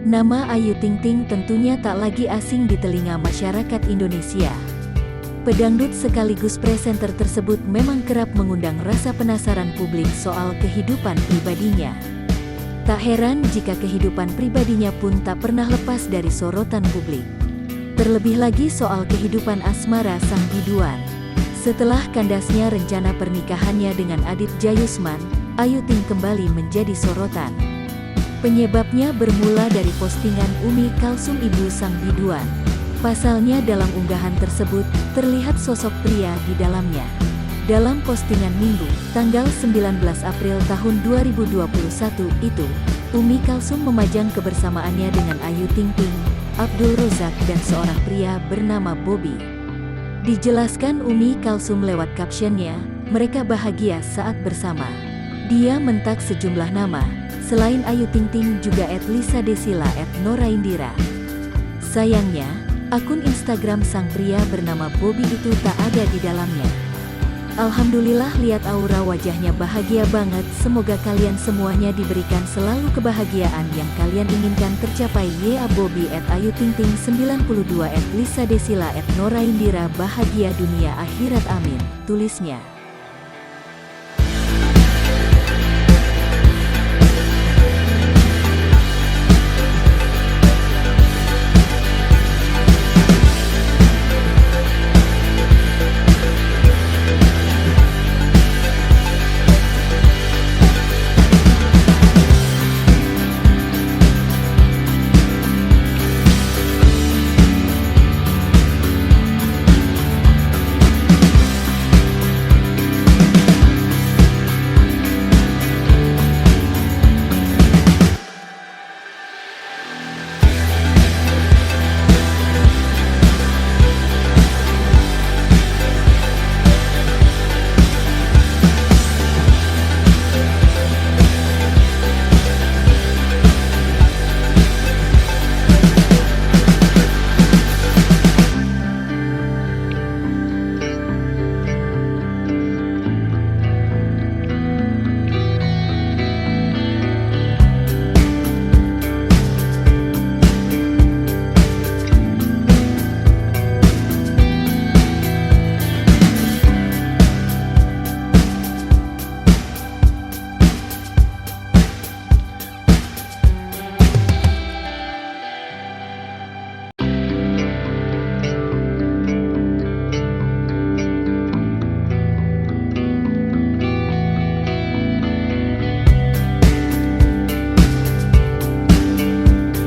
Nama Ayu Ting Ting tentunya tak lagi asing di telinga masyarakat Indonesia. Pedangdut sekaligus presenter tersebut memang kerap mengundang rasa penasaran publik soal kehidupan pribadinya. Tak heran jika kehidupan pribadinya pun tak pernah lepas dari sorotan publik. Terlebih lagi soal kehidupan asmara sang biduan. Setelah kandasnya rencana pernikahannya dengan Adit Jayusman, Ayu Ting kembali menjadi sorotan. Penyebabnya bermula dari postingan Umi Kalsum ibu sang biduan. Pasalnya dalam unggahan tersebut, terlihat sosok pria di dalamnya. Dalam postingan Minggu, tanggal 19 April tahun 2021 itu, Umi Kalsum memajang kebersamaannya dengan Ayu Ting Ting, Abdul Rozak dan seorang pria bernama Bobby. Dijelaskan Umi Kalsum lewat captionnya, mereka bahagia saat bersama. Dia mentak sejumlah nama, selain Ayu Ting Ting juga @Lisa Desila @Noraindira. Sayangnya, akun Instagram sang pria bernama Bobby itu tak ada di dalamnya. Alhamdulillah lihat aura wajahnya bahagia banget. Semoga kalian semuanya diberikan selalu kebahagiaan yang kalian inginkan tercapai. Ya Bobby @AyuTingTing92 @Lisa Desila @Noraindira bahagia dunia akhirat amin, tulisnya.